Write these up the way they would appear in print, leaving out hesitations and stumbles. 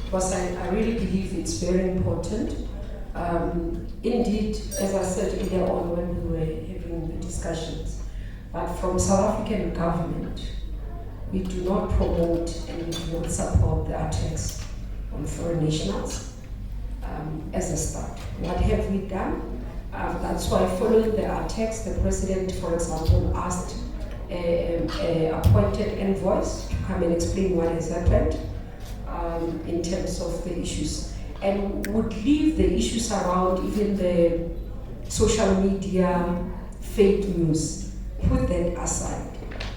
because I really believe it's very important. Indeed, as I said earlier on when we were having the discussions, but from South African government, we do not promote and we do not support the attacks on foreign nationals as a start. What have we done? That's why following the attacks, the president, for example, asked appointed envoys to come and explain what has happened in terms of the issues, and would leave the issues around even the social media, fake news, put that aside.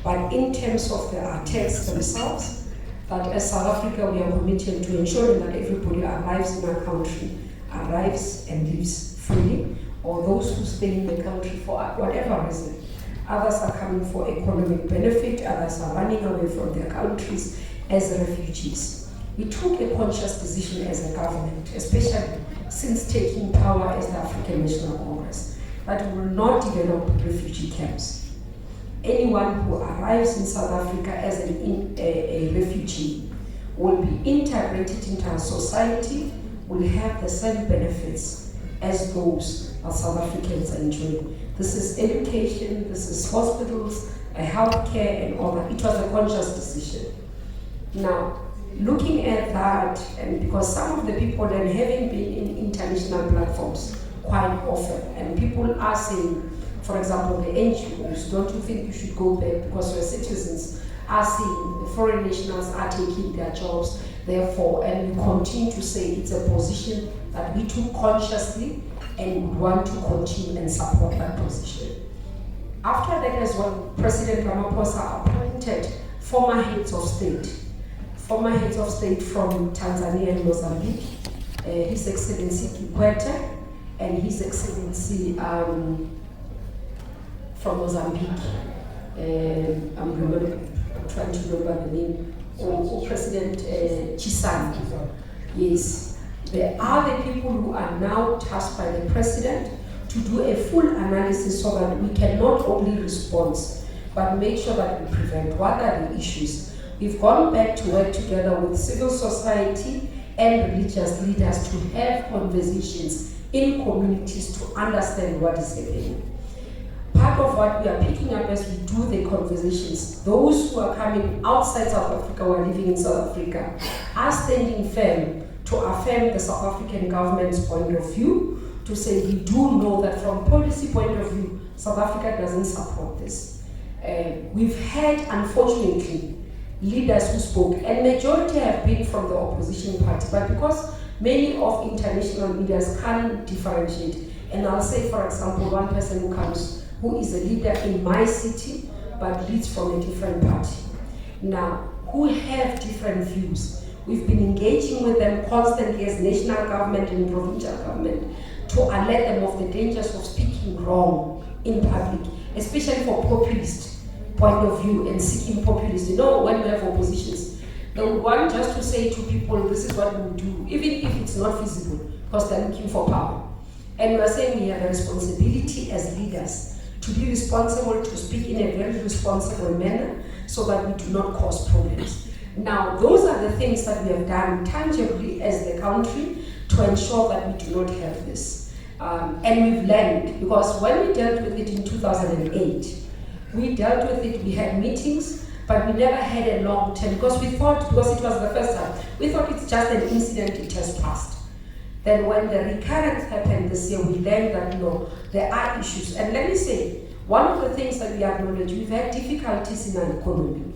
But in terms of the attacks themselves, that as South Africa we are committed to ensuring that everybody arrives in our country, arrives and lives freely, or those who stay in the country for whatever reason. Others are coming for economic benefit, others are running away from their countries as refugees. We took a conscious decision as a government, especially since taking power as the African National Congress, that we will not develop refugee camps. Anyone who arrives in South Africa as a refugee will be integrated into our society, will have the same benefits as those that South Africans enjoy. This is education, this is hospitals, healthcare and all that. It was a conscious decision. Now, looking at that, and because some of the people then having been in international platforms quite often, and people are saying, for example, the NGOs, don't you think you should go back because your citizens are saying the foreign nationals are taking their jobs, therefore, and we continue to say it's a position that we took consciously and we want to continue and support that position. After that as well, President Ramaphosa appointed former heads of state from Tanzania and Mozambique, His Excellency Kikwete and His Excellency from Mozambique, I'm trying to remember the name, or President Chisani. Yes, there are the people who are now tasked by the President to do a full analysis so that we can not only respond, but make sure that we prevent. What are the issues? We've gone back to work together with civil society and religious leaders to have conversations in communities to understand what is happening. Part of what we are picking up as we do the conversations, those who are coming outside South Africa or are living in South Africa are standing firm to affirm the South African government's point of view, to say we do know that from policy point of view, South Africa doesn't support this. We've had, unfortunately, leaders who spoke, and majority have been from the opposition party, but because many of international leaders can't differentiate, and I'll say, for example, one person who is a leader in my city, but leads from a different party. Now, who have different views. We've been engaging with them constantly as national government and provincial government to alert them of the dangers of speaking wrong in public, especially for populist point of view and seeking populist. You know, when we have oppositions, they would want just to say to people, this is what we do, even if it's not feasible, because they're looking for power. And we are saying we have a responsibility as leaders to be responsible, to speak in a very responsible manner so that we do not cause problems. Now, those are the things that we have done tangibly as the country to ensure that we do not have this. And we've learned, because when we dealt with it in 2008, we dealt with it, we had meetings, but we never had a long term, because we thought, because it was the first time, we thought it's just an incident, it has passed. Then when the recurrence happened this year, we learned that, you know, there are issues. And let me say, one of the things that we acknowledge, we've had difficulties in our economy.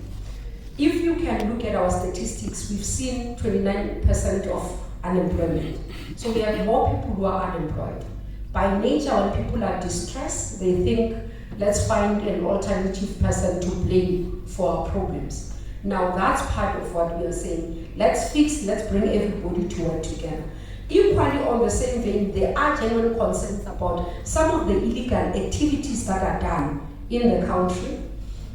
If you can look at our statistics, we've seen 29% of unemployment. So we have more people who are unemployed. By nature, when people are distressed, they think, let's find an alternative person to blame for our problems. Now that's part of what we are saying. Let's bring everybody to work together. Equally, on the same vein, there are genuine concerns about some of the illegal activities that are done in the country,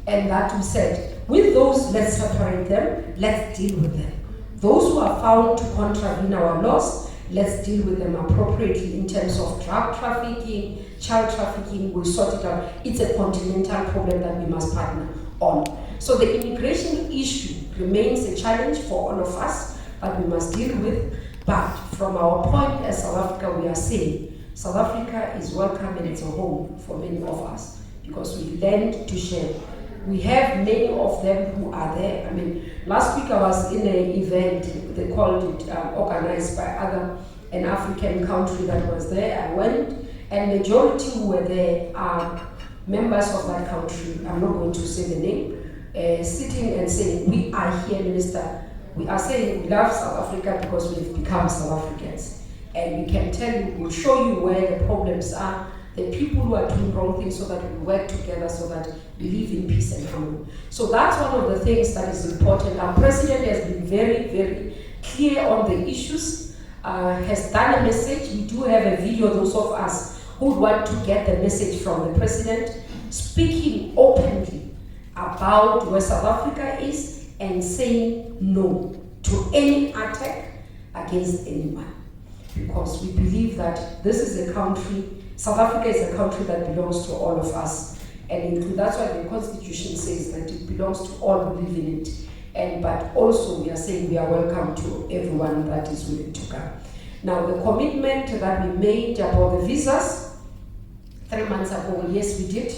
and that we said, with those, let's separate them, let's deal with them. Those who are found to contravene our laws, let's deal with them appropriately in terms of drug trafficking, child trafficking, we'll sort it out. It's a continental problem that we must partner on. So the immigration issue remains a challenge for all of us, that we must deal with. But from our point as South Africa, we are saying South Africa is welcome and it's a home for many of us because we learned to share. We have many of them who are there. I mean, last week I was in an event, they called it organized by an African country that was there. I went, and majority who were there are members of that country. I'm not going to say the name, sitting and saying, we are here, Minister. We are saying we love South Africa because we've become South Africans. And we can tell you, we'll show you where the problems are, the people who are doing wrong things so that we work together so that we live in peace and harmony. So that's one of the things that is important. Our president has been very, very clear on the issues, has done a message. We do have a video, those of us who want to get the message from the president, speaking openly about where South Africa is and saying no to any attack against anyone. Because we believe that this is a country, South Africa is a country that belongs to all of us. And that's why the Constitution says that it belongs to all who live in it. But also we are saying we are welcome to everyone that is willing to come. Now the commitment that we made about the visas, 3 months ago, yes we did,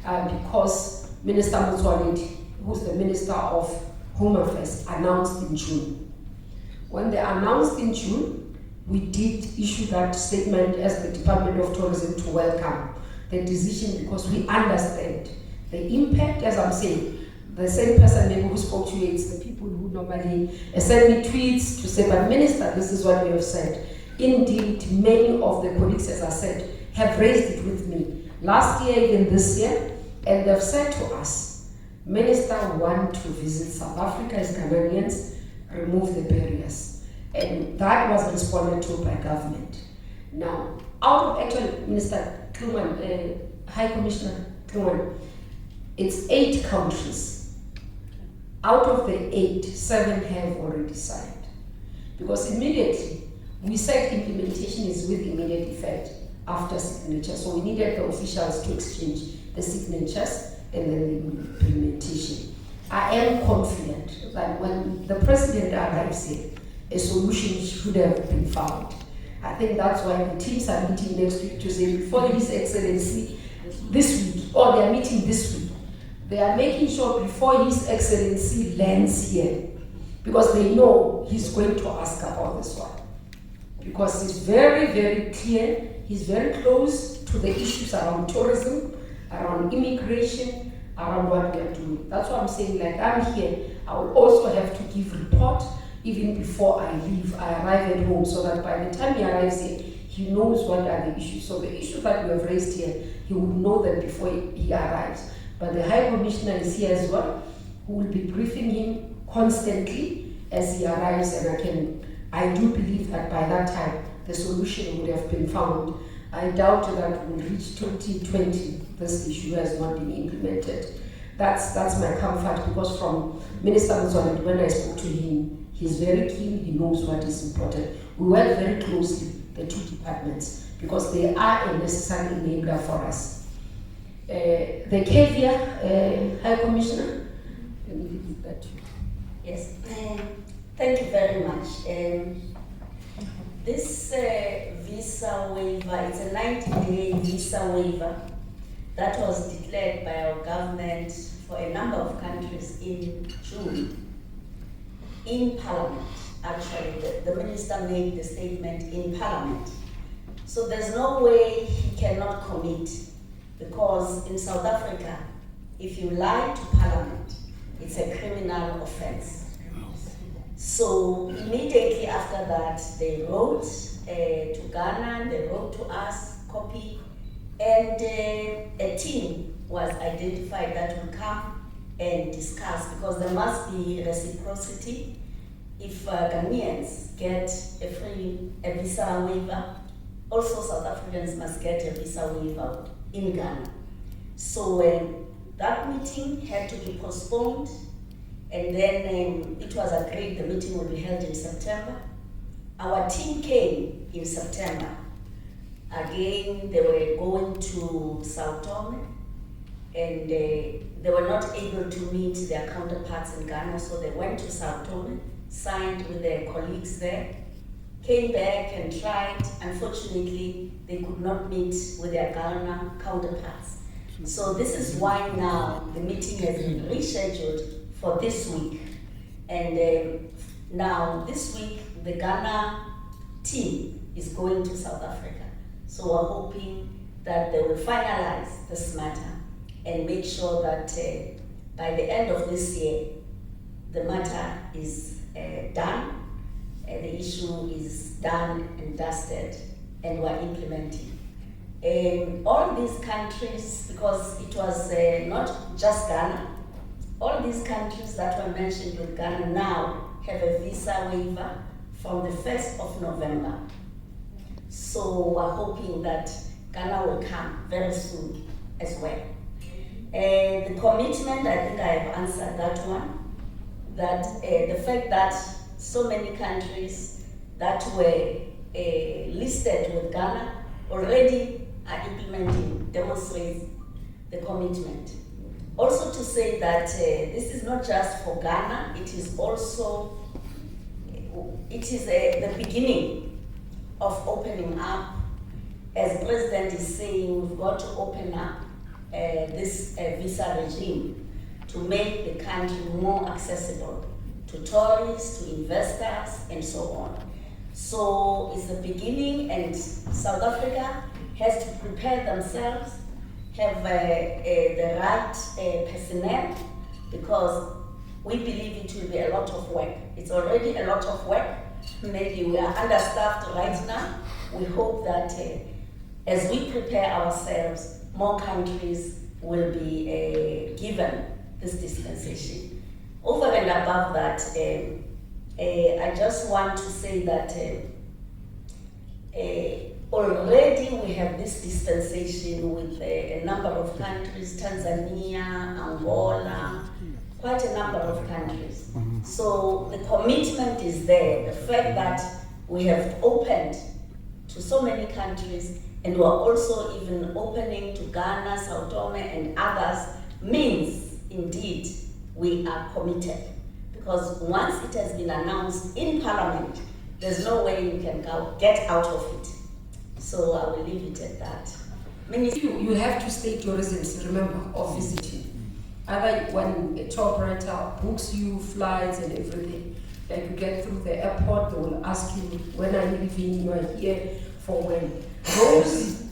because Minister Motsoaledi, who's the Minister of Home Affairs, announced in June. When they announced in June, we did issue that statement as the Department of Tourism to welcome the decision because we understand the impact, as I'm saying. The same person maybe who spoke to you, it's the people who normally send me tweets to say, but Minister, this is what we have said. Indeed, many of the colleagues, as I said, have raised it with me last year, even this year, and they've said to us, Minister, want to visit South Africa as Ghanaians, remove the barriers. And that was responded to by government. Now, out of actually, Minister Klungman, High Commissioner Klungman, it's 8 countries. Out of the 8, 7 have already signed. Because immediately, we said implementation is with immediate effect after signature. So we needed the officials to exchange the signatures and then the implementation. I am confident that when the president arrives here, a solution should have been found. I think that's why the teams are meeting next week to say before His Excellency this week, or they are meeting this week, they are making sure before His Excellency lands here, because they know he's going to ask about this one. Because he's very, very clear, he's very close to the issues around tourism, around immigration, around what we are doing. That's why I'm saying, like I'm here, I will also have to give report even before I leave, I arrive at home, so that by the time he arrives here, he knows what are the issues. So the issues that we have raised here, he would know them before he arrives. But the High Commissioner is here as well, who will be briefing him constantly as he arrives, and I do believe that by that time, the solution would have been found. I doubt that we'll reach 2020, this issue has not been implemented. That's my comfort, because from Minister Motsoaledi, when I spoke to him, he's very keen, he knows what is important. We work very closely, the 2 departments, because they are a necessary enabler for us. The KVIA, High Commissioner, let me leave that to you. Yes, thank you very much. This visa waiver, it's a 90-day visa waiver that was declared by our government for a number of countries in June. In Parliament, actually, the minister made the statement in Parliament. So there's no way he cannot commit, because in South Africa, if you lie to Parliament, it's a criminal offense. So immediately after that, they wrote to Ghana, they wrote to us, copy, and a team was identified that will come and discuss, because there must be reciprocity. If Ghanaians get a visa waiver, also South Africans must get a visa waiver in Ghana. So that meeting had to be postponed, and then it was agreed the meeting will be held in September. Our team came in September. Again, they were going to Sao Tome, and they were not able to meet their counterparts in Ghana, so they went to Sao Tome signed with their colleagues there, came back and tried. Unfortunately, they could not meet with their Ghana counterparts. So this is why now the meeting has been rescheduled for this week. And now this week, the Ghana team is going to South Africa. So we're hoping that they will finalize this matter and make sure that by the end of this year, the matter is done, the issue is done and dusted, and we're implementing. All these countries, because it was not just Ghana, all these countries that were mentioned with Ghana now have a visa waiver from the 1st of November. So we're hoping that Ghana will come very soon as well. The commitment, I think I have answered that one, that the fact that so many countries that were listed with Ghana already are implementing demonstrates the commitment. Also to say that this is not just for Ghana, it is also, the beginning of opening up. As the President is saying, we've got to open up this visa regime to make the country more accessible to tourists, to investors, and so on. So it's the beginning, and South Africa has to prepare themselves, have the right personnel, because we believe it will be a lot of work. It's already a lot of work. Maybe we are understaffed right now. We hope that as we prepare ourselves, more countries will be given this dispensation. Over and above that, I just want to say that already we have this dispensation with a number of countries, Tanzania, Angola, quite a number of countries. So the commitment is there. The fact that we have opened to so many countries, and we are also even opening to Ghana, Sao Tome, and others, means indeed we are committed. Because once it has been announced in Parliament, there's no way you can get out of it. So I will leave it at that. You have to state your reasons, remember, of visiting. Either when a tour operator books you flights and everything, like you get through the airport, they will ask you, when are you leaving, you are here for when. Those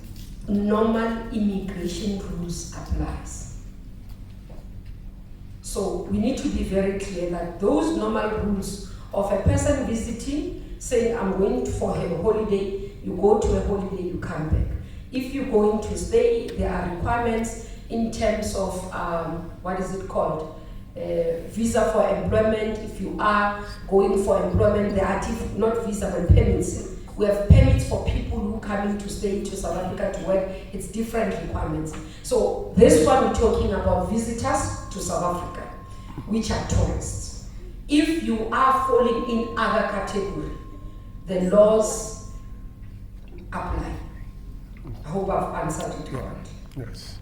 normal immigration rules applies. So we need to be very clear that those normal rules of a person visiting, saying I'm going for a holiday, you go to a holiday, you come back. If you're going to stay, there are requirements in terms of, what is it called? Visa for employment. If you are going for employment, there are not visa but permits. We have permits for people who come in to stay to South Africa to work. It's different requirements. So this one we're talking about visitors to South Africa, which are tourists. If you are falling in other category, the laws apply. I hope I've answered it correctly. Yes.